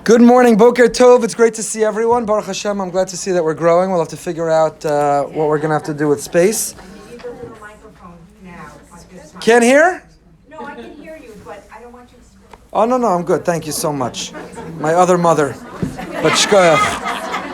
Good morning, Boker Tov. It's great to see everyone. Baruch Hashem, I'm glad to see that we're growing. We'll have to figure out what we're going to have to do with space. Can't hear? No, I can hear you, but I don't want you to speak. Oh, no, I'm good. Thank you so much. My other mother. But shkoyach.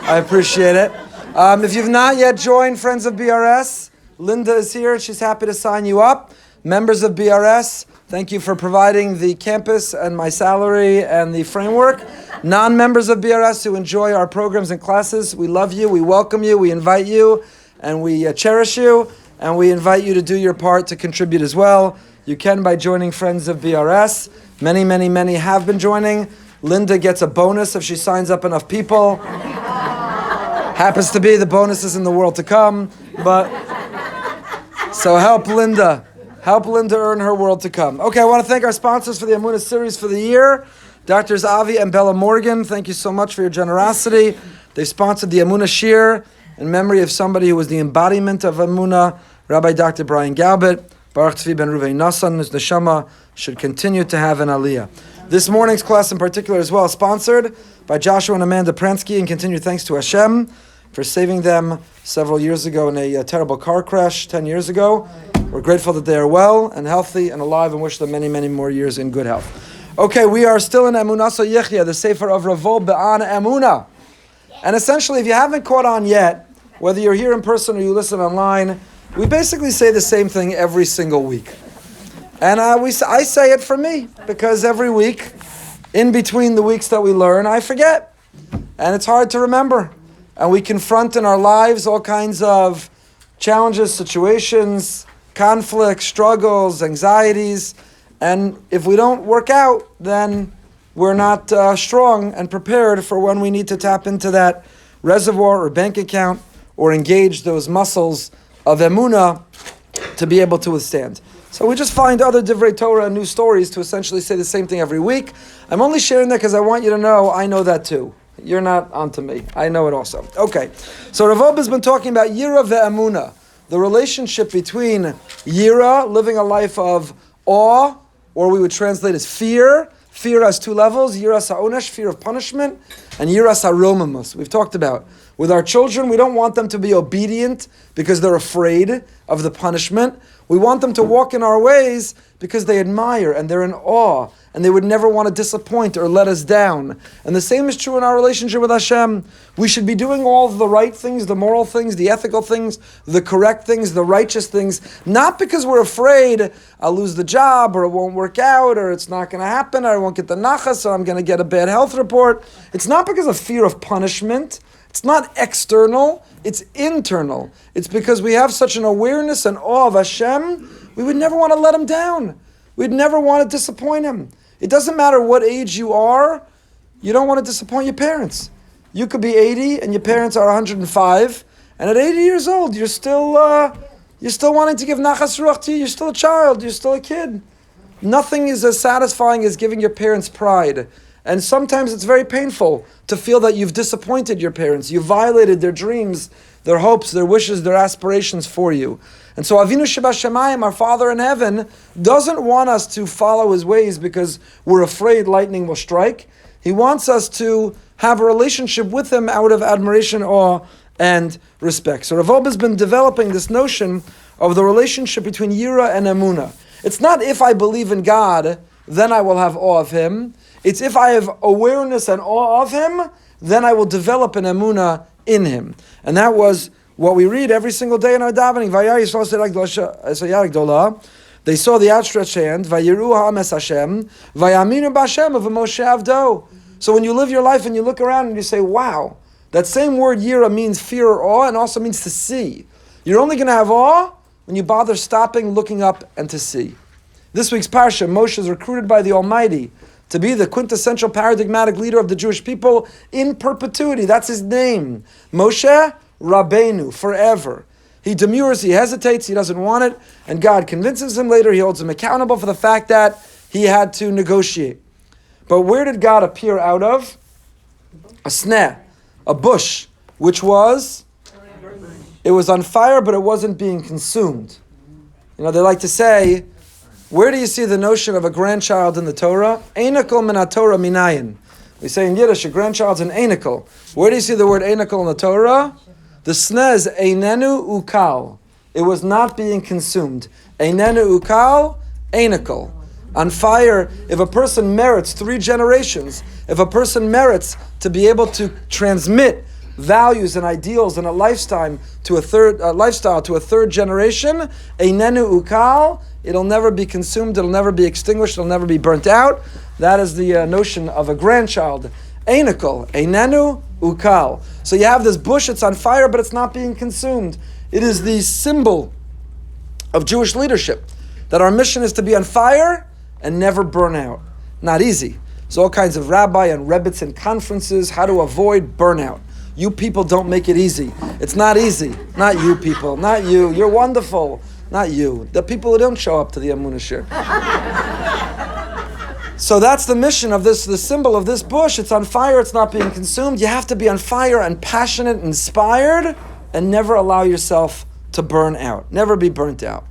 I appreciate it. If you've not yet joined Friends of BRS, Linda is here. She's happy to sign you up. Members of BRS, thank you for providing the campus and my salary and the framework. Non-members of BRS who enjoy our programs and classes, we love you, we welcome you, we invite you, and we cherish you, and we invite you to do your part to contribute as well. You can by joining Friends of BRS. Many have been joining. Linda gets a bonus if she signs up enough people. Happens to be the bonuses in the world to come, but so help Linda. Help Linda earn her world to come. Okay, I want to thank our sponsors for the Amunah series for the year. Doctors Avi and Bella Morgan, thank you so much for your generosity. They sponsored the Amunah Shir in memory of somebody who was the embodiment of Amunah, Rabbi Dr. Brian Galbert. Baruch Tzvi ben Ruvei Nassan, his neshama should continue to have an aliyah. This morning's class in particular as well, sponsored by Joshua and Amanda Pransky, and continued thanks to Hashem for saving them several years ago in a terrible car crash 10 years ago. We're grateful that they are well and healthy and alive and wish them many more years in good health. Okay, we are still in Emunah So Yechia, the Sefer of Ravo Be'an Emunah. And essentially, if you haven't caught on yet, whether you're here in person or you listen online, we basically say the same thing every single week. And I say it for me, because every week, in between the weeks that we learn, I forget. And it's hard to remember. And we confront in our lives all kinds of challenges, situations, conflicts, struggles, anxieties. And if we don't work out, then we're not strong and prepared for when we need to tap into that reservoir or bank account or engage those muscles of emunah to be able to withstand. So we just find other divrei Torah and new stories to essentially say the same thing every week. I'm only sharing that because I want you to know I know that too. You're not onto me. I know it also. Okay. So Rav Oba has been talking about Yira ve'emunah, the relationship between Yira, living a life of awe, or we would translate as fear. Fear has two levels, Yiras ha'onesh, fear of punishment, and Yiras ha'romamus. We've talked about. With our children, we don't want them to be obedient because they're afraid of the punishment. We want them to walk in our ways because they admire and they're in awe and they would never want to disappoint or let us down. And the same is true in our relationship with Hashem. We should be doing all the right things, the moral things, the ethical things, the correct things, the righteous things, not because we're afraid I'll lose the job or it won't work out or it's not going to happen or I won't get the nachas or I'm going to get a bad health report. It's not because of fear of punishment. It's not external, it's internal. It's because we have such an awareness and awe of Hashem, we would never want to let Him down. We'd never want to disappoint Him. It doesn't matter what age you are, you don't want to disappoint your parents. You could be 80 and your parents are 105, and at 80 years old, you're still wanting to give nachas ruach to you, you're still a child, you're still a kid. Nothing is as satisfying as giving your parents pride. And sometimes it's very painful to feel that you've disappointed your parents. You've violated their dreams, their hopes, their wishes, their aspirations for you. And so Avinu Shebashamayim, our Father in heaven, doesn't want us to follow His ways because we're afraid lightning will strike. He wants us to have a relationship with Him out of admiration, awe, and respect. So Rav Oba has been developing this notion of the relationship between Yira and Emunah. It's not if I believe in God, then I will have awe of Him. It's if I have awareness and awe of Him, then I will develop an emunah in Him. And that was what we read every single day in our davening. They saw the outstretched hand. So when you live your life and you look around and you say, wow, that same word yira means fear or awe and also means to see. You're only going to have awe when you bother stopping, looking up, and to see. This week's parsha, Moshe is recruited by the Almighty to be the quintessential paradigmatic leader of the Jewish people in perpetuity. That's his name. Moshe Rabbeinu, forever. He demurs, he hesitates, he doesn't want it, and God convinces him later, he holds him accountable for the fact that he had to negotiate. But where did God appear out of? A sneh, a bush, which was? It was on fire, but it wasn't being consumed. You know, they like to say, where do you see the notion of a grandchild in the Torah? Einakol min Torah minayin. We say in Yiddish, a grandchild's an einikel. Where do you see the word einikel in the Torah? The sneh is einenu ukal. It was not being consumed. Einenu ukal, einikel. On fire, if a person merits 3 generations, if a person merits to be able to transmit values and ideals and a lifestyle to a third generation, einenu ukal, it'll never be consumed, it'll never be extinguished, it'll never be burnt out. That is the notion of a grandchild. Einikel, einenu ukal. So you have this bush, it's on fire, but it's not being consumed. It is the symbol of Jewish leadership, that our mission is to be on fire and never burn out. Not easy. There's all kinds of rabbi and rebbits and conferences, how to avoid burnout. You people don't make it easy. It's not easy. Not you people. Not you. You're wonderful. Not you. The people who don't show up to the Amunah Shir. So that's the mission of this, the symbol of this bush. It's on fire, it's not being consumed. You have to be on fire and passionate, inspired, and never allow yourself to burn out. Never be burnt out.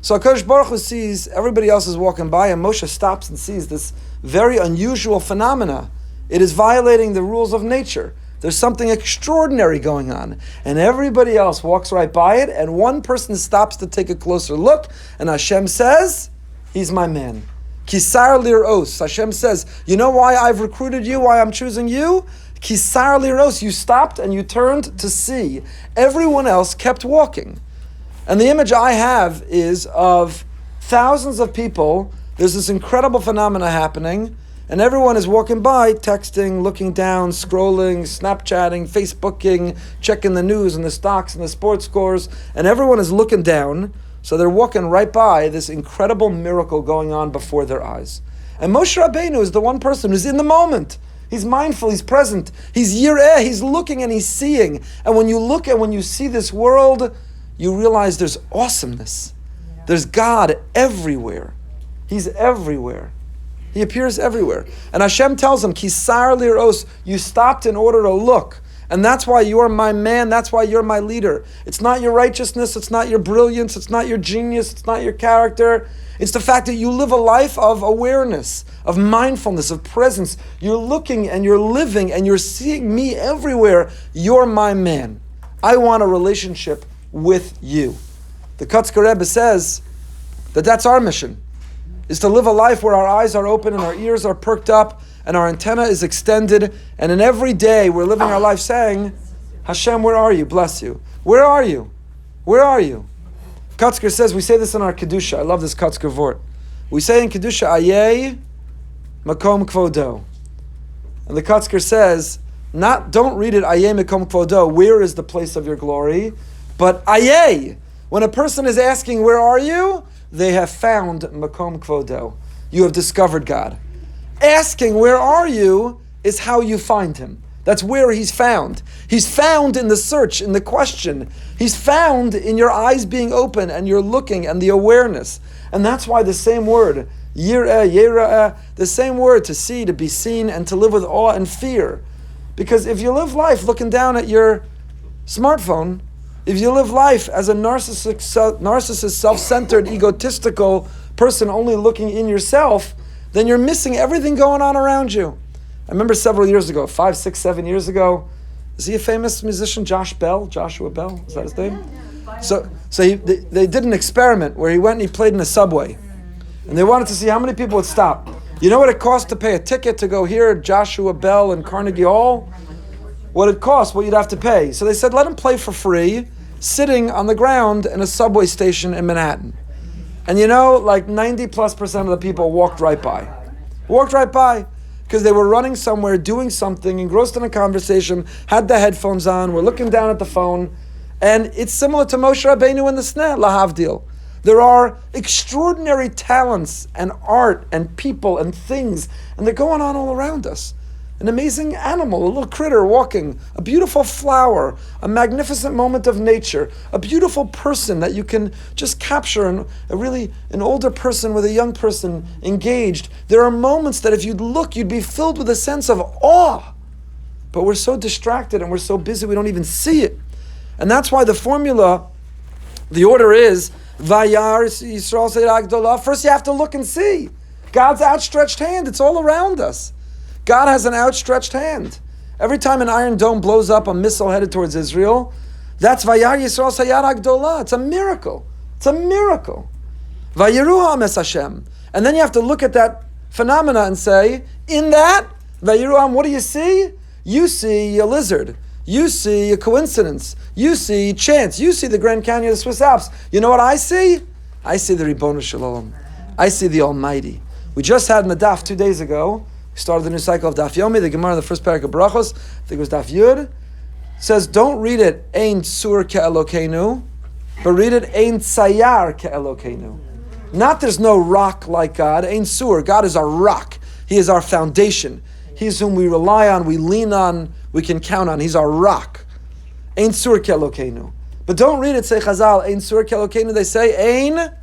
So HaKadosh Baruch Hu sees everybody else is walking by, and Moshe stops and sees this very unusual phenomena. It is violating the rules of nature. There's something extraordinary going on. And everybody else walks right by it, and one person stops to take a closer look, and Hashem says, he's my man. Kisar liros. Hashem says, you know why I've recruited you, why I'm choosing you? Kisar liros. You stopped and you turned to see. Everyone else kept walking. And the image I have is of thousands of people. There's this incredible phenomena happening, and everyone is walking by, texting, looking down, scrolling, Snapchatting, Facebooking, checking the news and the stocks and the sports scores, and everyone is looking down. So they're walking right by this incredible miracle going on before their eyes. And Moshe Rabbeinu is the one person who's in the moment. He's mindful, he's present, he's yireh, he's looking and he's seeing. And when you look and when you see this world, you realize there's awesomeness. There's God everywhere. He's everywhere. He appears everywhere. And Hashem tells him, Kisar liros, you stopped in order to look. And that's why you're my man, that's why you're my leader. It's not your righteousness, it's not your brilliance, it's not your genius, it's not your character. It's the fact that you live a life of awareness, of mindfulness, of presence. You're looking and you're living and you're seeing me everywhere. You're my man. I want a relationship with you. The Kotzker Rebbe says that that's our mission, is to live a life where our eyes are open and our ears are perked up and our antenna is extended, and in every day we're living our life saying, Hashem, where are you? Bless you. Where are you? Where are you? Kotzker says, we say this in our Kedusha. I love this Kotzker Vort. We say in Kedusha, Ayeh Makom Kvodo. And the Kotzker says, don't read it, Ayeh Makom Kvodo, where is the place of your glory? But Ayeh, when a person is asking, where are you? They have found Makom Kvodo. You have discovered God. Asking, where are you, is how you find him. That's where he's found. He's found in the search, in the question. He's found in your eyes being open and you're looking and the awareness. And that's why the same word, yireh, yera'eh, the same word, to see, to be seen, and to live with awe and fear. Because if you live life looking down at your smartphone, if you live life as a narcissist, self-centered, egotistical person only looking in yourself, then you're missing everything going on around you. I remember several years ago, 5, 6, 7 years ago, is he a famous musician, Joshua Bell? Is that his name? So they did an experiment where he went and he played in a subway. And they wanted to see how many people would stop. You know what it cost to pay a ticket to go hear Joshua Bell in Carnegie Hall? What it cost, what you'd have to pay. So they said, let him play for free, sitting on the ground in a subway station in Manhattan. And you know, like 90+% of the people walked right by. Walked right by. Because they were running somewhere, doing something, engrossed in a conversation, had the headphones on, were looking down at the phone. And it's similar to Moshe Rabbeinu and the sneh, lahavdil. There are extraordinary talents and art and people and things, and they're going on all around us. An amazing animal, a little critter walking, a beautiful flower, a magnificent moment of nature, a beautiful person that you can just capture, an older person with a young person engaged. There are moments that if you'd look, you'd be filled with a sense of awe. But we're so distracted and we're so busy we don't even see it. And that's why the formula, the order is, Vayar Yisrael Seirah Gdolah. First you have to look and see. God's outstretched hand, it's all around us. God has an outstretched hand. Every time an Iron Dome blows up a missile headed towards Israel, that's Vayar Yisrael Sayar Agdola. It's a miracle. It's a miracle. Vayiruham es Hashem. And then you have to look at that phenomena and say, in that, Vayiruham, what do you see? You see a lizard. You see a coincidence. You see chance. You see the Grand Canyon of the Swiss Alps. You know what I see? I see the Ribono Shalom. I see the Almighty. We just had in the Daf 2 days ago, we started the new cycle of Daf Yomi, the Gemara in the first parak of Brachos, I think it was Daf Yud, says don't read it Ein Sur Ke'elokeinu, but read it Ein Sayar Ke'elokeinu. Not there's no rock like God. Ein Sur, God is our rock. He is our foundation. He's whom we rely on, we lean on, we can count on. He's our rock. Ein Sur Ke'elokeinu. But don't read it, say Chazal, Ein Sur Ke'elokeinu. They say Ein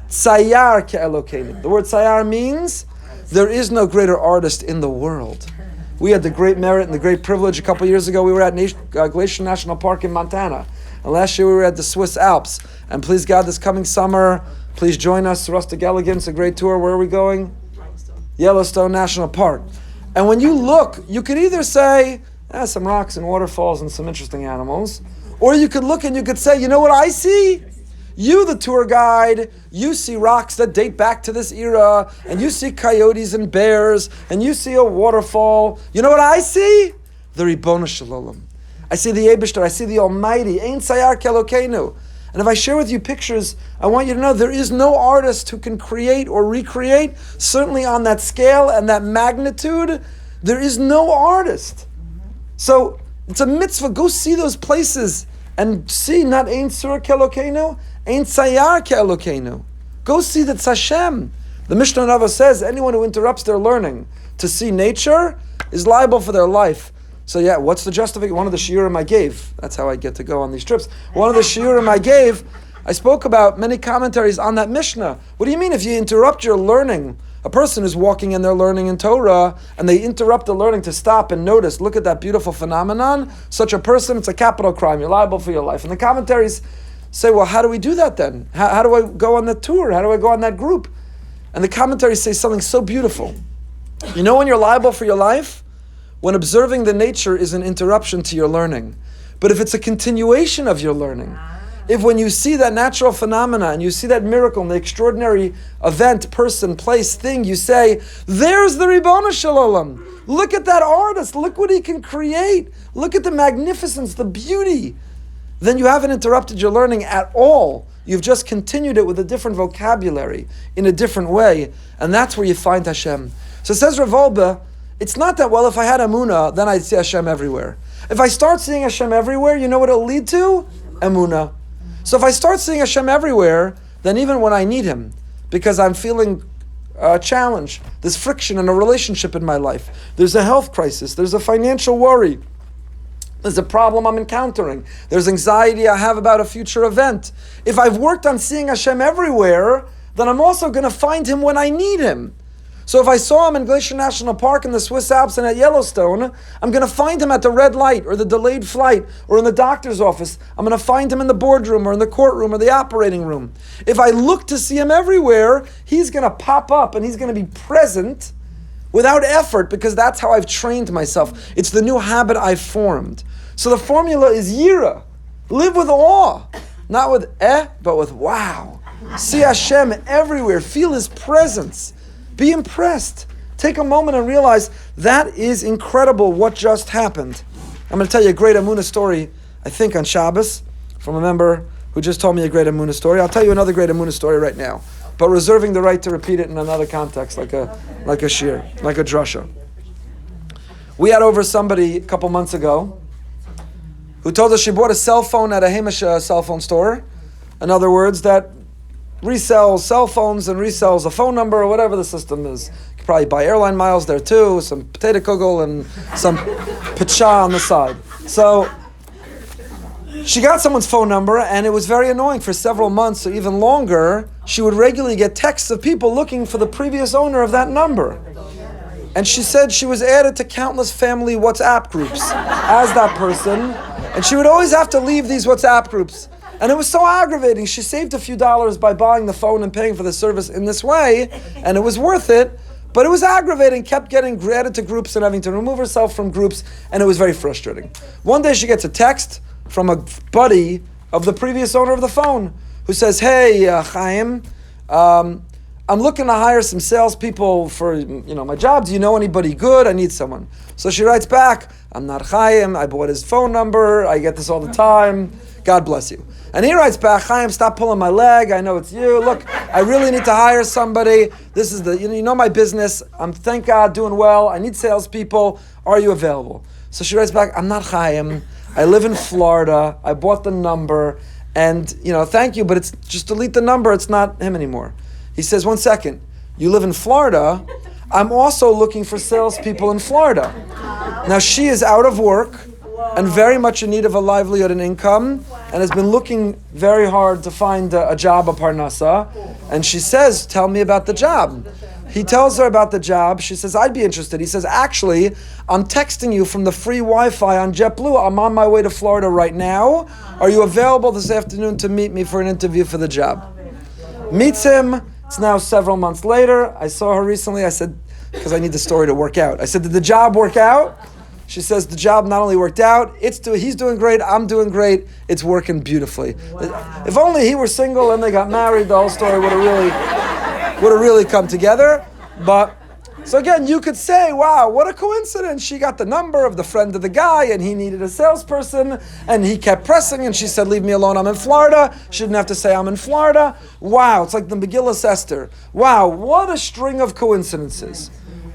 Sayar Ke'elokeinu. The word Sayar means there is no greater artist in the world. We had the great merit and the great privilege a couple years ago. We were at Glacier National Park in Montana. And last year we were at the Swiss Alps. And please God, this coming summer, please join us. Rustic Elegance, a great tour. Where are we going? Yellowstone National Park. And when you look, you could either say, some rocks and waterfalls and some interesting animals. Or you could look and you could say, you know what I see? You, the tour guide, you see rocks that date back to this era, and you see coyotes and bears, and you see a waterfall. You know what I see? The Ribono Shalom. I see the Eibishter, I see the Almighty. Ein Sayar Ke'elokeinu. And if I share with you pictures, I want you to know there is no artist who can create or recreate, certainly on that scale and that magnitude, there is no artist. So it's a mitzvah, go see those places and see not Ein Sur Ke'elokeinu, Ein Sayar Ke'elokeinu. Go see that Hashem. The Mishnah Rava says anyone who interrupts their learning to see nature is liable for their life. So yeah, what's the justification? One of the shiurim I gave, that's how I get to go on these trips. One of the shiurim I gave, I spoke about many commentaries on that Mishnah. What do you mean if you interrupt your learning? A person is walking and they're learning in Torah and they interrupt the learning to stop and notice, look at that beautiful phenomenon. Such a person, it's a capital crime. You're liable for your life. And the commentaries say, well, how do we do that then? How do I go on the tour? How do I go on that group? And the commentaries say something so beautiful. You know when you're liable for your life? When observing the nature is an interruption to your learning. But if it's a continuation of your learning, if when you see that natural phenomena and you see that miracle and the extraordinary event, person, place, thing, you say, there's the Ribono Shalom. Look at that artist. Look what he can create. Look at the magnificence, the beauty. Then you haven't interrupted your learning at all. You've just continued it with a different vocabulary, in a different way. And that's where you find Hashem. So says Rav Wolbe, it's not that, well, if I had Emunah, then I'd see Hashem everywhere. If I start seeing Hashem everywhere, you know what it'll lead to? Emunah. So if I start seeing Hashem everywhere, then even when I need Him, because I'm feeling challenged, there's friction in a relationship in my life, there's a health crisis, there's a financial worry, there's a problem I'm encountering, there's anxiety I have about a future event. If I've worked on seeing Hashem everywhere, then I'm also going to find Him when I need Him. So if I saw Him in Glacier National Park in the Swiss Alps and at Yellowstone, I'm going to find Him at the red light or the delayed flight or in the doctor's office. I'm going to find Him in the boardroom or in the courtroom or the operating room. If I look to see Him everywhere, He's going to pop up and He's going to be present without effort because that's how I've trained myself. It's the new habit I've formed. So the formula is yira. Live with awe. Not with but with wow. See Hashem everywhere. Feel His presence. Be impressed. Take a moment and realize that is incredible what just happened. I'm going to tell you a great Amunah story, I think on Shabbos, from a member who just told me a great Amunah story. I'll tell you another great Amunah story right now, but reserving the right to repeat it in another context, like a shir, like a drasha. We had over somebody a couple months ago who told us she bought a cell phone at a Hamish cell phone store. In other words, that resells cell phones and resells a phone number or whatever the system is. You could probably buy airline miles there too, some potato kugel and some pacha on the side. So she got someone's phone number and it was very annoying for several months or even longer. She would regularly get texts of people looking for the previous owner of that number. And she said she was added to countless family WhatsApp groups as that person. And she would always have to leave these WhatsApp groups. And it was so aggravating. She saved a few dollars by buying the phone and paying for the service in this way, and it was worth it. But it was aggravating, kept getting added to groups and having to remove herself from groups, and it was very frustrating. One day she gets a text from a buddy of the previous owner of the phone who says, "Hey, Chaim, I'm looking to hire some salespeople for my job. Do you know anybody good? I need someone." So she writes back, "I'm not Chaim. I bought his phone number. I get this all the time. God bless you." And he writes back, "Chaim, stop pulling my leg. I know it's you. Look, I really need to hire somebody. This is you know my business. I'm, thank God, doing well. I need salespeople. Are you available?" So she writes back, "I'm not Chaim. I live in Florida. I bought the number. And, thank you, but it's just delete the number. It's not him anymore." He says, "1 second. You live in Florida. I'm also looking for salespeople in Florida." Now, she is out of work and very much in need of a livelihood and income, and has been looking very hard to find a job, a parnasa. And she says, "Tell me about the job." He tells her about the job. She says, "I'd be interested." He says, "Actually, I'm texting you from the free Wi-Fi on JetBlue. I'm on my way to Florida right now. Are you available this afternoon to meet me for an interview for the job?" Meets him. It's now several months later. I saw her recently. I said, because I need the story to work out. I said, "Did the job work out?" She says, "The job not only worked out, he's doing great, I'm doing great. It's working beautifully." Wow. If only he were single and they got married, the whole story would have really come together. But so again, you could say, "Wow, what a coincidence. She got the number of the friend of the guy and he needed a salesperson and he kept pressing and she said, 'Leave me alone, I'm in Florida.' She didn't have to say, 'I'm in Florida.' Wow, it's like the Megillah Esther. Wow, what a string of coincidences."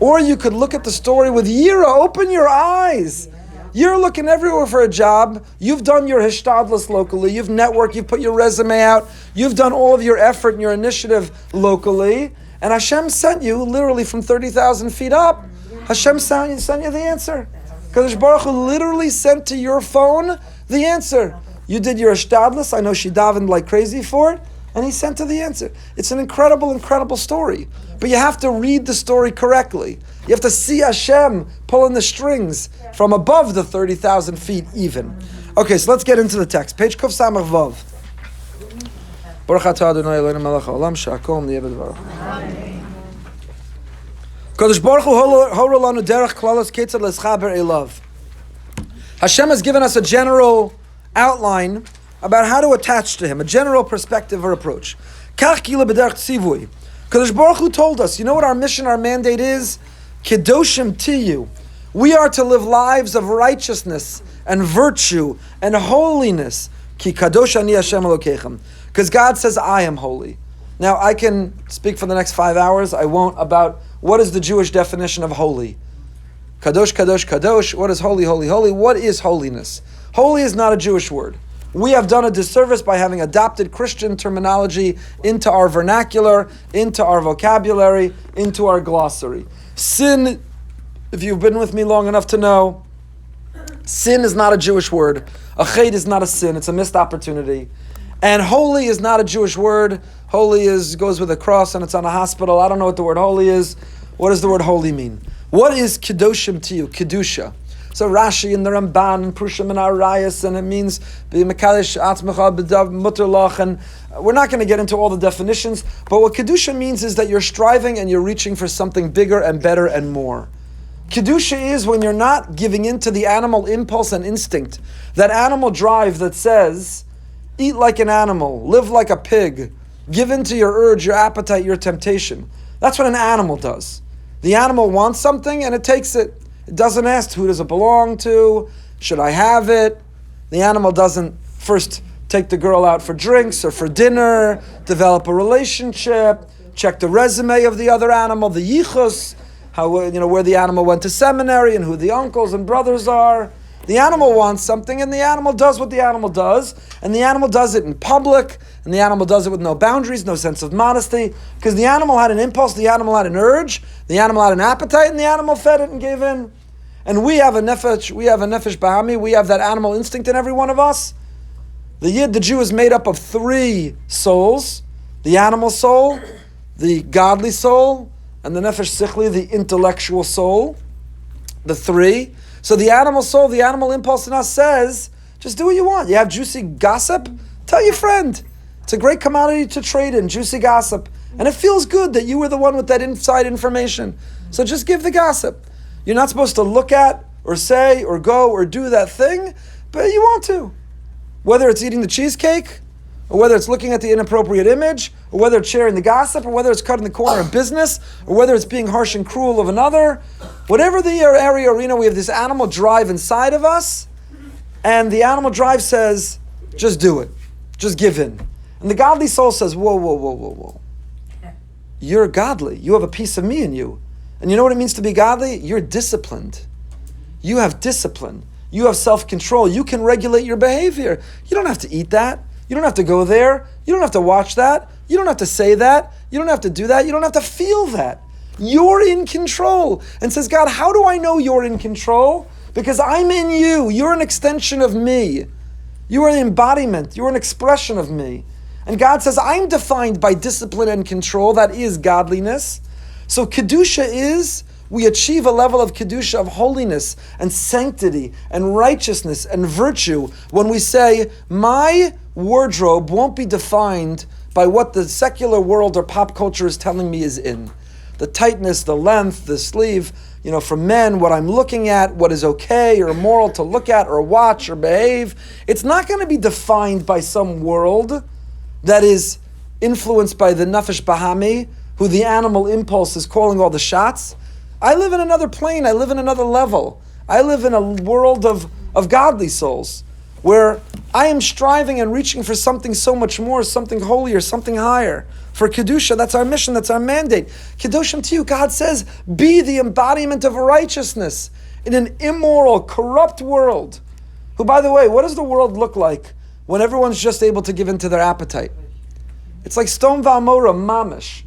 Or you could look at the story with Yira. Open your eyes. You're looking everywhere for a job. You've done your hishtadlus locally. You've networked. You've put your resume out. You've done all of your effort and your initiative locally. And Hashem sent you literally from 30,000 feet up. Hashem sent you the answer. Kadosh Baruch Hu literally sent to your phone the answer. You did your hishtadlus. I know she davened like crazy for it. And he sent her the answer. It's an incredible, incredible story. But you have to read the story correctly. You have to see Hashem pulling the strings from above the 30,000 feet even. Okay, so let's get into the text. Page Kuf Samach Vav. Baruch atah Adonai Eloheinu melech haolam she'akol niyeh b'dvaro. Kadosh Baruch Hu hora lanu derech klalos ketzad leschaber elav. Hashem has given us a general outline about how to attach to Him, a general perspective or approach. Kach kila b'derech tzivui. Kadosh Baruch Hu told us, you know what our mission, our mandate is? Kedoshim tiyu. We are to live lives of righteousness and virtue and holiness. Ki kadosh ani Hashem Elokechem. Because God says, "I am holy." Now, I can speak for the next 5 hours. I won't, about what is the Jewish definition of holy. Kadosh, kadosh, kadosh. What is holy, holy, holy? What is holiness? Holy is not a Jewish word. We have done a disservice by having adopted Christian terminology into our vernacular, into our vocabulary, into our glossary. Sin, if you've been with me long enough to know, sin is not a Jewish word. A chet is not a sin, it's a missed opportunity. And holy is not a Jewish word. Holy goes with a cross and it's on a hospital. I don't know what the word holy is. What does the word holy mean? What is kedoshim to you? Kedusha. So Rashi and the Ramban and Prushim and Arayas, and it means b'mekadesh atzmecha b'dav muter lach, and we're not going to get into all the definitions, but what Kedusha means is that you're striving and you're reaching for something bigger and better and more. Kedusha is when you're not giving in to the animal impulse and instinct, that animal drive that says, eat like an animal, live like a pig, give in to your urge, your appetite, your temptation. That's what an animal does. The animal wants something and it takes it. It doesn't ask, who does it belong to? Should I have it? The animal doesn't first take the girl out for drinks or for dinner, develop a relationship, check the resume of the other animal, the yichus, where the animal went to seminary and who the uncles and brothers are. The animal wants something and the animal does what the animal does, and the animal does it in public, and the animal does it with no boundaries, no sense of modesty, because the animal had an impulse, the animal had an urge, the animal had an appetite, and the animal fed it and gave in. And we have a nefesh bahami, we have that animal instinct in every one of us. The Yid, the Jew, is made up of 3 souls: the animal soul, the godly soul, and the nefesh sichli, the intellectual soul. The 3. So the animal soul, the animal impulse in us says, just do what you want. You have juicy gossip? Tell your friend. It's a great commodity to trade in, juicy gossip. And it feels good that you were the one with that inside information. So just give the gossip. You're not supposed to look at or say or go or do that thing, but you want to. Whether it's eating the cheesecake, or whether it's looking at the inappropriate image, or whether it's sharing the gossip, or whether it's cutting the corner of business, or whether it's being harsh and cruel of another, whatever the area, arena, we have this animal drive inside of us, and the animal drive says, just do it. Just give in. And the godly soul says, whoa, whoa, whoa, whoa, whoa. You're godly. You have a piece of me in you. And you know what it means to be godly? You're disciplined. You have discipline. You have self-control. You can regulate your behavior. You don't have to eat that. You don't have to go there. You don't have to watch that. You don't have to say that. You don't have to do that. You don't have to feel that. You're in control. And says, God, how do I know you're in control? Because I'm in you. You're an extension of me. You are an embodiment. You're an expression of me. And God says, I'm defined by discipline and control. That is godliness. So Kedusha is, we achieve a level of Kedusha, of holiness and sanctity and righteousness and virtue when we say, my wardrobe won't be defined by what the secular world or pop culture is telling me is in. The tightness, the length, the sleeve, for men, what I'm looking at, what is okay or immoral to look at or watch or behave. It's not going to be defined by some world that is influenced by the Nefesh Bahami, who the animal impulse is calling all the shots. I live in another plane. I live in another level. I live in a world of godly souls, where I am striving and reaching for something so much more, something holier, something higher. For Kedusha, that's our mission, that's our mandate. Kedoshim to you, God says, be the embodiment of righteousness in an immoral, corrupt world. Who, by the way, what does the world look like when everyone's just able to give in to their appetite? It's like Stone Valmora, mamish.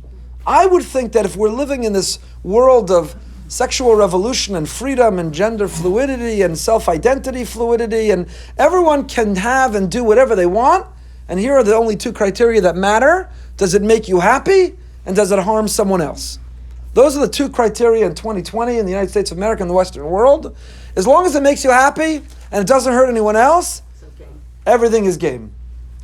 I would think that if we're living in this world of sexual revolution and freedom and gender fluidity and self-identity fluidity, and everyone can have and do whatever they want, and here are the only two criteria that matter. Does it make you happy, and does it harm someone else? Those are the two criteria in 2020 in the United States of America and the Western world. As long as it makes you happy and it doesn't hurt anyone else, everything is game.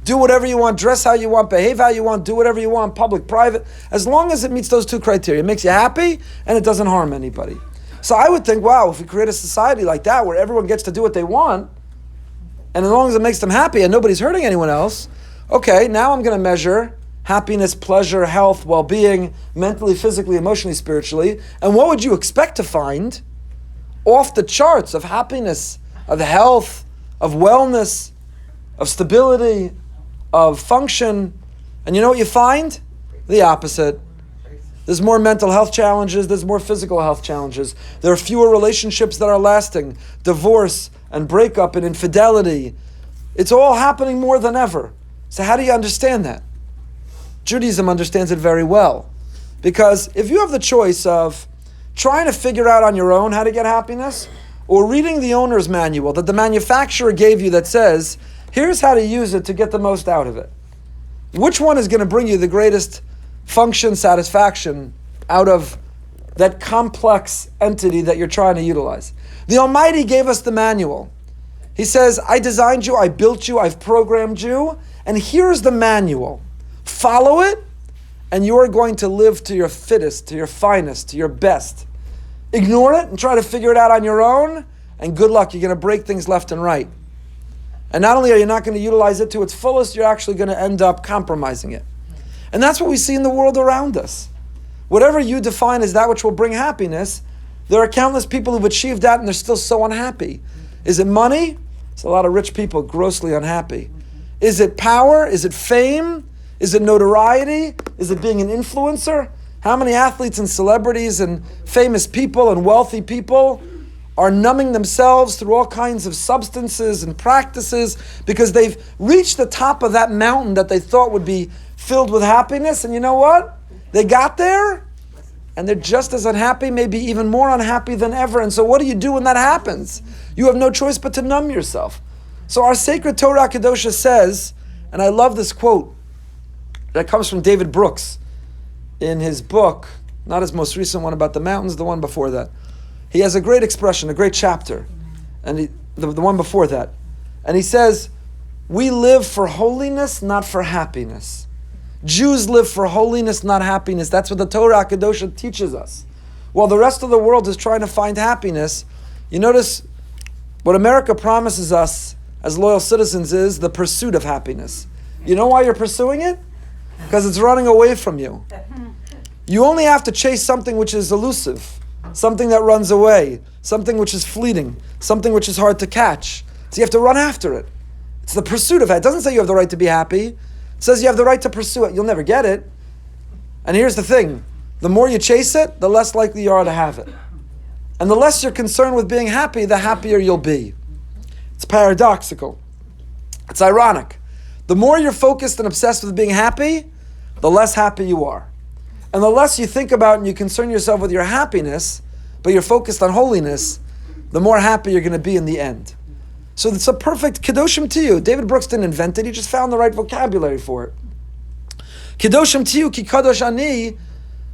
Do whatever you want, dress how you want, behave how you want, do whatever you want, public, private, as long as it meets those two criteria. It makes you happy and it doesn't harm anybody. So I would think, wow, if we create a society like that where everyone gets to do what they want, and as long as it makes them happy and nobody's hurting anyone else, okay, now I'm going to measure happiness, pleasure, health, well-being, mentally, physically, emotionally, spiritually. And what would you expect to find off the charts of happiness, of health, of wellness, of stability, of function? And you know what you find? The opposite. There's more mental health challenges, there's more physical health challenges. There are fewer relationships that are lasting, divorce and breakup and infidelity. It's all happening more than ever. So how do you understand that? Judaism understands it very well. Because if you have the choice of trying to figure out on your own how to get happiness, or reading the owner's manual that the manufacturer gave you that says, here's how to use it to get the most out of it. Which one is going to bring you the greatest function, satisfaction out of that complex entity that you're trying to utilize? The Almighty gave us the manual. He says, I designed you, I built you, I've programmed you, and here's the manual. Follow it, and you are going to live to your fittest, to your finest, to your best. Ignore it and try to figure it out on your own, and good luck, you're going to break things left and right. And not only are you not going to utilize it to its fullest, you're actually going to end up compromising it. And that's what we see in the world around us. Whatever you define as that which will bring happiness, there are countless people who've achieved that and they're still so unhappy. Is it money? There's a lot of rich people grossly unhappy. Is it power? Is it fame? Is it notoriety? Is it being an influencer? How many athletes and celebrities and famous people and wealthy people are numbing themselves through all kinds of substances and practices because they've reached the top of that mountain that they thought would be filled with happiness, and you know what? They got there, and they're just as unhappy, maybe even more unhappy than ever. And so what do you do when that happens? You have no choice but to numb yourself. So our sacred Torah Kedosha says, and I love this quote, that comes from David Brooks in his book, not his most recent one about the mountains, the one before that. He has a great expression, a great chapter, and the one before that. And he says, we live for holiness, not for happiness. Jews live for holiness, not happiness. That's what the Torah Kedosha teaches us. while the rest of the world is trying to find happiness, you notice what America promises us as loyal citizens is the pursuit of happiness. You know why you're pursuing it? Because it's running away from you. You only have to chase something which is elusive, something that runs away, something which is fleeting, something which is hard to catch. So you have to run after it. It's the pursuit of it. It doesn't say you have the right to be happy. It says you have the right to pursue it. You'll never get it. And here's the thing. The more you chase it, the less likely you are to have it. And the less you're concerned with being happy, the happier you'll be. It's paradoxical. It's ironic. The more you're focused and obsessed with being happy, the less happy you are. And the less you think about and you concern yourself with your happiness, but you're focused on holiness, the more happy you're going to be in the end. So it's a perfect Kedoshim Tiyu. David Brooks didn't invent it, he just found the right vocabulary for it. Kedoshim Tiyu ki kadosh ani.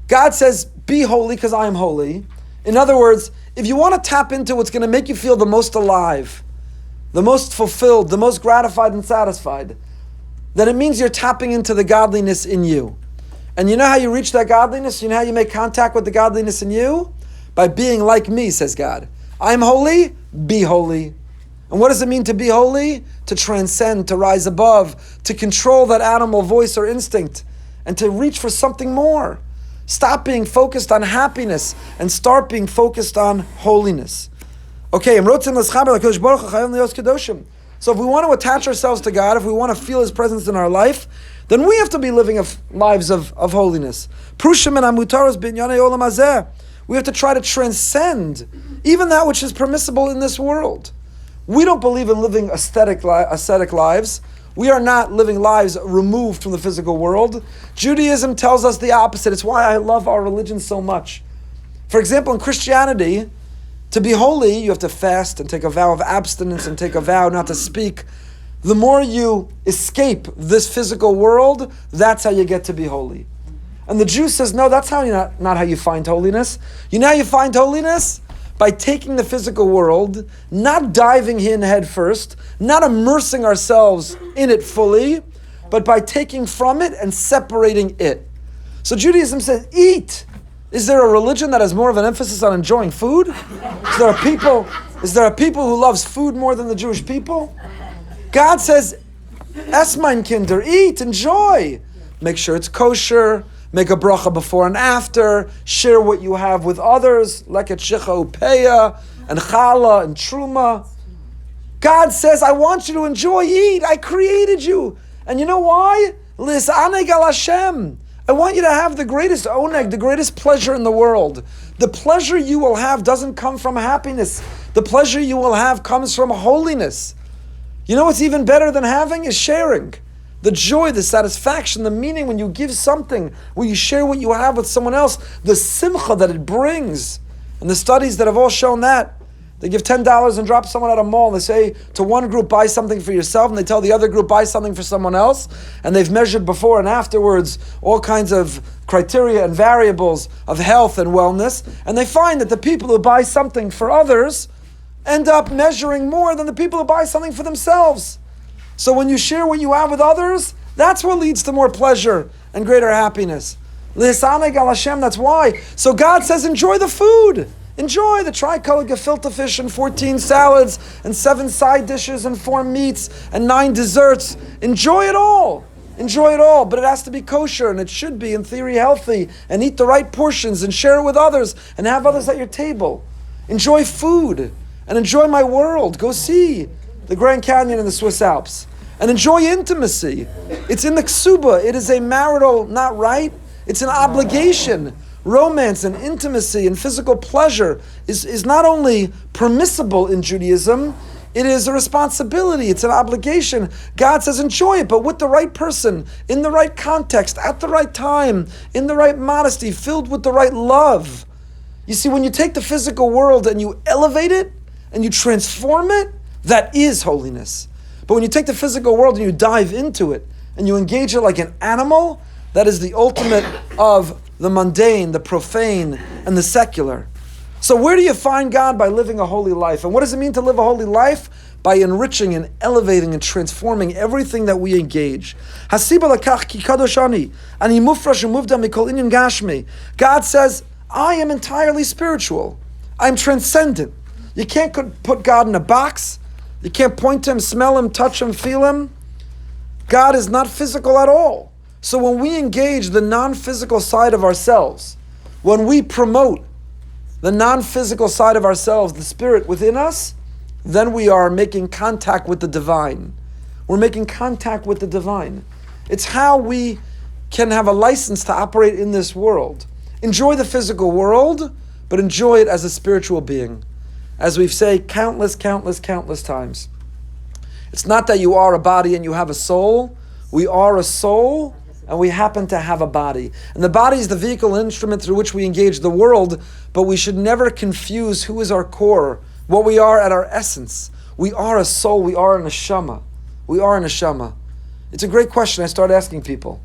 God says, be holy because I am holy. In other words, if you want to tap into what's going to make you feel the most alive, the most fulfilled, the most gratified and satisfied, then it means you're tapping into the godliness in you. And you know how you reach that godliness? You know how you make contact with the godliness in you? By being like me, says God. I'm holy, be holy. And what does it mean to be holy? To transcend, to rise above, to control that animal voice or instinct, and to reach for something more. Stop being focused on happiness and start being focused on holiness. Okay, so if we want to attach ourselves to God, if we want to feel His presence in our life, then we have to be living lives of holiness. We have to try to transcend even that which is permissible in this world. We don't believe in living ascetic lives. We are not living lives removed from the physical world. Judaism tells us the opposite. It's why I love our religion so much. For example, in Christianity, to be holy, you have to fast and take a vow of abstinence and take a vow not to speak. The more you escape this physical world, that's how you get to be holy. And the Jew says, no, that's not how you find holiness. You know how you find holiness? By taking the physical world, not diving in head first, not immersing ourselves in it fully, but by taking from it and separating it. So Judaism says, eat. Is there a religion that has more of an emphasis on enjoying food? Is there a people who loves food more than the Jewish people? God says, es mein Kinder, eat, enjoy. Make sure it's kosher. Make a bracha before and after. Share what you have with others, like at Shecha Upeya and Chala and Truma. God says, I want you to enjoy, eat. I created you. And you know why? Lis'aneg al Hashem. I want you to have the greatest oneg, the greatest pleasure in the world. The pleasure you will have doesn't come from happiness. The pleasure you will have comes from holiness. You know what's even better than having is sharing. The joy, the satisfaction, the meaning when you give something, when you share what you have with someone else, the simcha that it brings. And the studies that have all shown that. They give $10 and drop someone at a mall. They say to one group, buy something for yourself, and they tell the other group, buy something for someone else. And they've measured before and afterwards all kinds of criteria and variables of health and wellness. And they find that the people who buy something for others end up measuring more than the people who buy something for themselves. So when you share what you have with others, that's what leads to more pleasure and greater happiness. L'hisaneg al Hashem, that's why. So God says, enjoy the food. Enjoy the tricolored gefilte fish and 14 salads and 7 side dishes and 4 meats and 9 desserts. Enjoy it all. Enjoy it all, but it has to be kosher and it should be, in theory, healthy, and eat the right portions and share it with others and have others at your table. Enjoy food and enjoy my world. Go see the Grand Canyon and the Swiss Alps and enjoy intimacy. It's in the ksuba. It is a marital, not right. It's an obligation. Romance and intimacy and physical pleasure is not only permissible in Judaism, it is a responsibility, it's an obligation. God says enjoy it, but with the right person, in the right context, at the right time, in the right modesty, filled with the right love. You see, when you take the physical world and you elevate it and you transform it, that is holiness. But when you take the physical world and you dive into it and you engage it like an animal, that is the ultimate of the mundane, the profane, and the secular. So where do you find God? By living a holy life. And what does it mean to live a holy life? By enriching and elevating and transforming everything that we engage. God says, I am entirely spiritual. I'm transcendent. You can't put God in a box. You can't point to him, smell him, touch him, feel him. God is not physical at all. So when we engage the non-physical side of ourselves, when we promote the non-physical side of ourselves, the spirit within us, then we are making contact with the divine. We're making contact with the divine. It's how we can have a license to operate in this world. Enjoy the physical world, but enjoy it as a spiritual being. As we've said countless times. It's not that you are a body and you have a soul. We are a soul and we happen to have a body. And the body is the vehicle and instrument through which we engage the world, but we should never confuse who is our core, what we are at our essence. We are a soul, we are a neshama. We are a neshama. It's a great question I start asking people.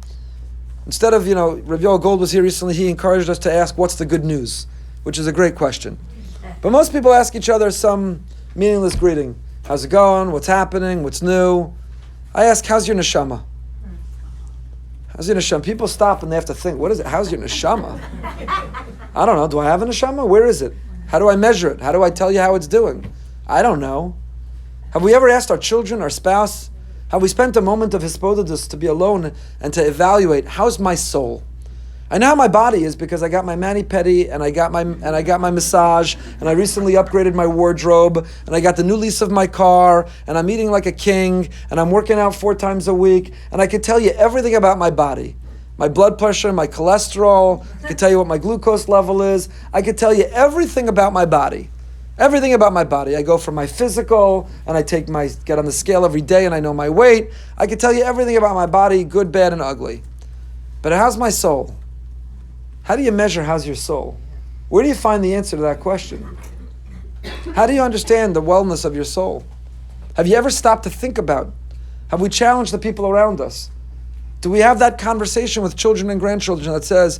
Instead of, Rav Yoel Gold was here recently, he encouraged us to ask, what's the good news? Which is a great question. But most people ask each other some meaningless greeting. How's it going? What's happening? What's new? I ask, how's your neshama? How's your neshama? People stop and they have to think, what is it? How's your neshama? I don't know. Do I have a neshama? Where is it? How do I measure it? How do I tell you how it's doing? I don't know. Have we ever asked our children, our spouse? Have we spent a moment of hispodadus to be alone and to evaluate, how's my soul? I know how my body is because I got my mani-pedi and I got my massage and I recently upgraded my wardrobe and I got the new lease of my car and I'm eating like a king and I'm working out 4 times a week and I can tell you everything about my body. My blood pressure, my cholesterol, I can tell you what my glucose level is. I can tell you everything about my body. Everything about my body. I go for my physical and I get on the scale every day and I know my weight. I can tell you everything about my body, good, bad, and ugly. But how's my soul? How do you measure how's your soul? Where do you find the answer to that question? How do you understand the wellness of your soul? Have you ever stopped to think about? Have we challenged the people around us? Do we have that conversation with children and grandchildren that says,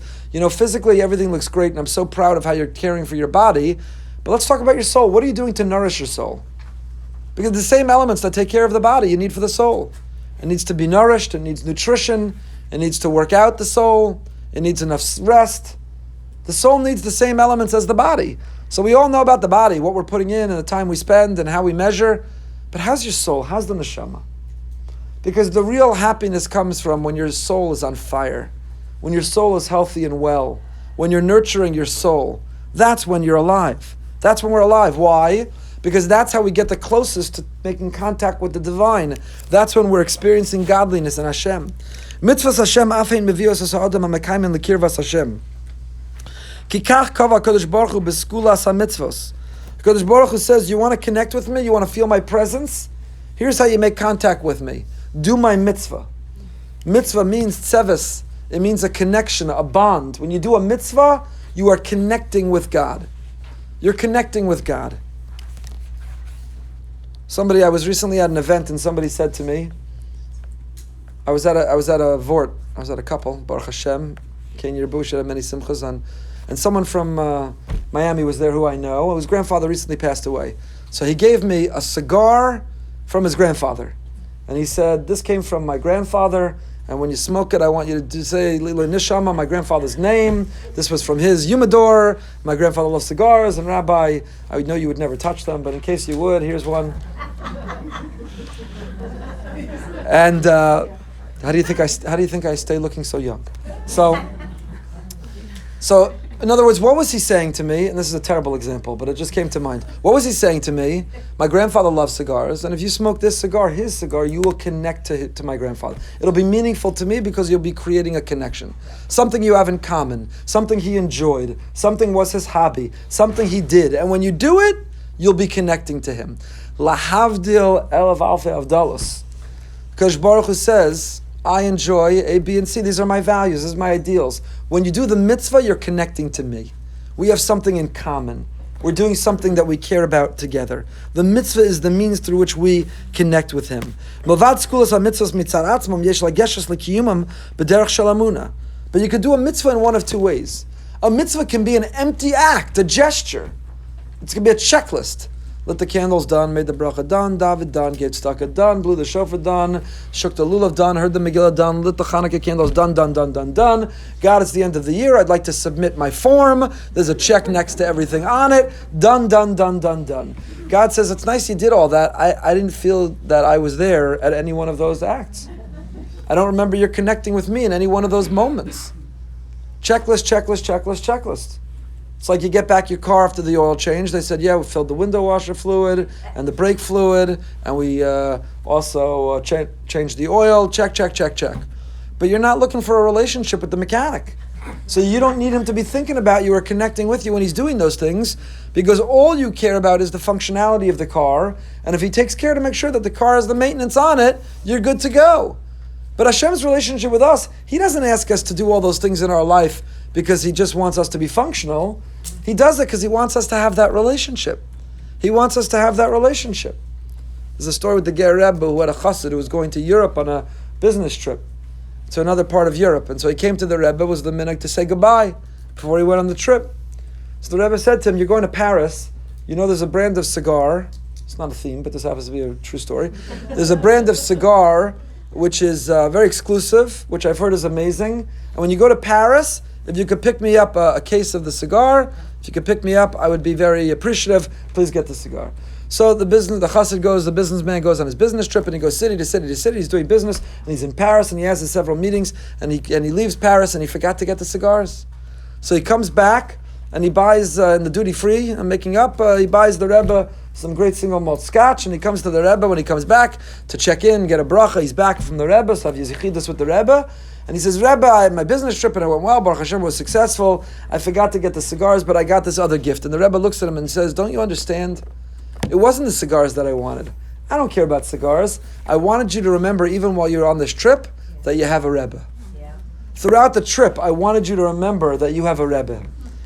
physically everything looks great and I'm so proud of how you're caring for your body, but let's talk about your soul. What are you doing to nourish your soul? Because the same elements that take care of the body you need for the soul. It needs to be nourished, it needs nutrition, it needs to work out the soul, it needs enough rest. The soul needs the same elements as the body. So we all know about the body, what we're putting in and the time we spend and how we measure. But how's your soul? How's the neshama? Because the real happiness comes from when your soul is on fire, when your soul is healthy and well, when you're nurturing your soul. That's when you're alive. That's when we're alive. Why? Because that's how we get the closest to making contact with the divine. That's when we're experiencing godliness in Hashem. Mitzvahs Hashem afein mevios es ha'adam ha'mekayim lekirvas Hashem. Kikach kava Kodesh Baruch Hu beskulas ha'mitzvos. Kodesh Baruch Hu says, you want to connect with me? You want to feel my presence? Here's how you make contact with me. Do my mitzvah. Mitzvah means tzeves. It means a connection, a bond. When you do a mitzvah, you are connecting with God. You're connecting with God. I was recently at an event and somebody said to me, I was at a vort. I was at a couple, Baruch Hashem, Ken Yerbush, had many simchas, and someone from Miami was there who I know. His grandfather recently passed away. So he gave me a cigar from his grandfather. And he said, this came from my grandfather, and when you smoke it, I want you to say, Lila Nishama, my grandfather's name. This was from his Yumador. My grandfather loves cigars, and Rabbi, I would know you would never touch them, but in case you would, here's one. And how do you think I stay looking so young? So in other words, what was he saying to me? And this is a terrible example, but it just came to mind. What was he saying to me? My grandfather loves cigars, and if you smoke this cigar, his cigar, you will connect to my grandfather. It'll be meaningful to me because you'll be creating a connection. Something you have in common, something he enjoyed, something was his hobby, something he did. And when you do it, you'll be connecting to him. Lahavdil elav alfei avdalos. Because Baruch Hu says, I enjoy A, B, and C. These are my values. These are my ideals. When you do the mitzvah, you're connecting to me. We have something in common. We're doing something that we care about together. The mitzvah is the means through which we connect with Him. But you could do a mitzvah in one of two ways. A mitzvah can be an empty act, a gesture. It can be a checklist. lit the candles, done, made the bracha, done, David, done, gave tzedakah, done, blew the shofar, done, shook the lulav, done, heard the Megillah, done, lit the Hanukkah candles, done, done, done, done, done. God, it's the end of the year. I'd like to submit my form. There's a check next to everything on it. Done, done, done, done, done. God says, it's nice you did all that. I didn't feel that I was there at any one of those acts. I don't remember you're connecting with me in any one of those moments. Checklist, checklist, checklist, checklist. It's like you get back your car after the oil change. They said, yeah, we filled the window washer fluid and the brake fluid, and we also changed the oil. Check, check, check, check. But you're not looking for a relationship with the mechanic. So you don't need him to be thinking about you or connecting with you when he's doing those things, because all you care about is the functionality of the car. And if he takes care to make sure that the car has the maintenance on it, you're good to go. But Hashem's relationship with us, He doesn't ask us to do all those things in our life because He just wants us to be functional. He does it because He wants us to have that relationship. He wants us to have that relationship. There's a story with the Ger Rebbe who had a chassid who was going to Europe on a business trip to another part of Europe. And so he came to the Rebbe, was the minhag to say goodbye before he went on the trip. So the Rebbe said to him, you're going to Paris. You know there's a brand of cigar. It's not a theme, but this happens to be a true story. There's a brand of cigar which is very exclusive, which I've heard is amazing. And when you go to Paris, if you could pick me up a case of the cigar, if you could pick me up, I would be very appreciative. Please get the cigar. So the chassid goes, the businessman goes on his business trip, and he goes city to city to city. He's doing business, and he's in Paris, and he has his several meetings, and he leaves Paris, and he forgot to get the cigars. So he comes back, and he buys in the duty free. I'm making up. He buys the Rebbe some great single malt scotch, and he comes to the Rebbe when he comes back to check in, get a bracha. He's back from the Rebbe, so I have yizichidus with the Rebbe. And he says, Rebbe, I had my business trip and it went well. Baruch Hashem was successful. I forgot to get the cigars, but I got this other gift. And the Rebbe looks at him and says, don't you understand? It wasn't the cigars that I wanted. I don't care about cigars. I wanted you to remember, even while you're on this trip, that you have a Rebbe. Yeah. Throughout the trip, I wanted you to remember that you have a Rebbe,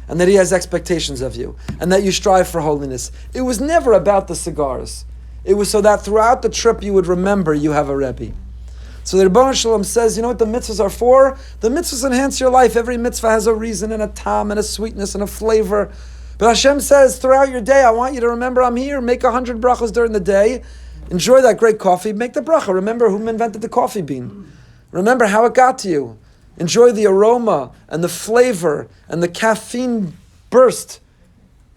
and that he has expectations of you, and that you strive for holiness. It was never about the cigars. It was so that throughout the trip you would remember you have a Rebbe. So the Rebbeinu Shalom says, you know what the mitzvahs are for? The mitzvahs enhance your life. Every mitzvah has a reason and a tam and a sweetness and a flavor. But Hashem says, throughout your day, I want you to remember I'm here. Make 100 brachas during the day. Enjoy that great coffee. Make the bracha. Remember who invented the coffee bean. Remember how it got to you. Enjoy the aroma and the flavor and the caffeine burst.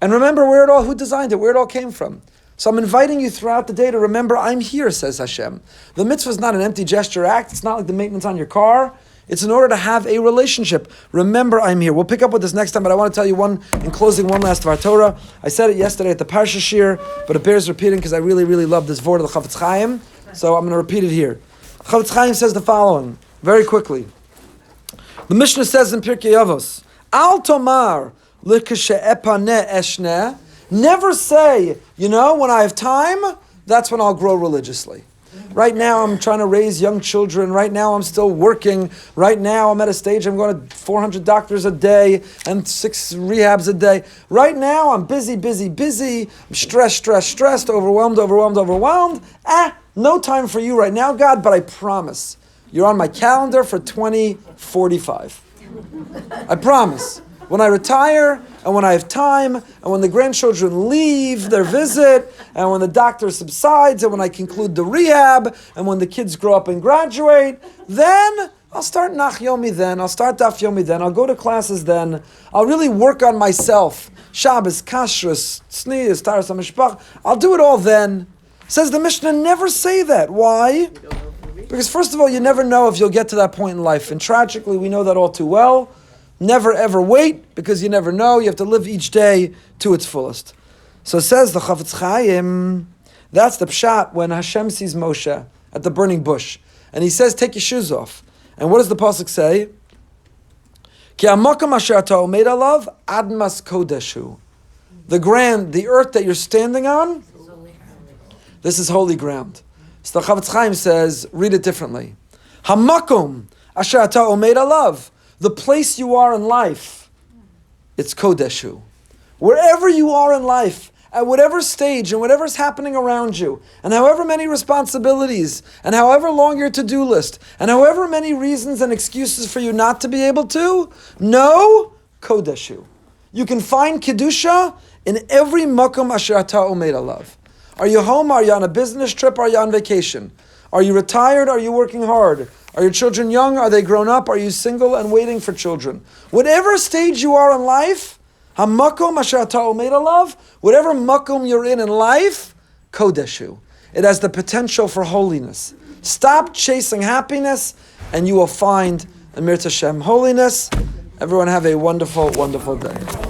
And remember who designed it, where it all came from. So I'm inviting you throughout the day to remember I'm here, says Hashem. The mitzvah is not an empty gesture act. It's not like the maintenance on your car. It's in order to have a relationship. Remember I'm here. We'll pick up with this next time, but I want to tell you in closing, one last of our Torah. I said it yesterday at the Parsha Shir, but it bears repeating because I really, really love this word of the Chafetz Chaim. So I'm going to repeat it here. Chafetz Chaim says the following, very quickly. The Mishnah says in Pirkei Avos, Al tomar l'kashe'epaneh eshneh. Never say, when I have time, that's when I'll grow religiously. Right now I'm trying to raise young children. Right now I'm still working. Right now I'm at a stage I'm going to 400 doctors a day and 6 rehabs a day. Right now I'm busy. I'm stressed, overwhelmed. No time for you right now, God, but I promise you're on my calendar for 2045. I promise. When I retire, and when I have time, and when the grandchildren leave their visit, and when the doctor subsides, and when I conclude the rehab, and when the kids grow up and graduate, then I'll start Nach Yomi then, I'll start Daf Yomi then, I'll go to classes then, I'll really work on myself. Shabbos, Kashrus, Tznius, Taras HaMishpach, I'll do it all then. Says the Mishnah, never say that. Why? Because first of all, you never know if you'll get to that point in life. And tragically, we know that all too well. Never ever wait, because you never know. You have to live each day to its fullest. So it says the Chafetz Chaim, that's the pshat when Hashem sees Moshe at the burning bush. And he says, take your shoes off. And what does the pasuk say? Ki hamakam asher ata omed alav admas kodeshu. The earth that you're standing on, this is holy ground. So the Chafetz Chaim says, read it differently. Hamakom asher ata omed alav. The place you are in life, it's Kodeshu. Wherever you are in life, at whatever stage and whatever's happening around you, and however many responsibilities, and however long your to-do list, and however many reasons and excuses for you not to be able to, know Kodeshu. You can find Kedusha in every makom asher ata omed alav. Are you home? Are you on a business trip? Are you on vacation? Are you retired? Are you working hard? Are your children young? Are they grown up? Are you single and waiting for children? Whatever stage you are in life, hamakom asher ata omed alav, whatever makom you're in life, kodeshu. It has the potential for holiness. Stop chasing happiness, and you will find Amir Tashem holiness. Everyone have a wonderful, wonderful day.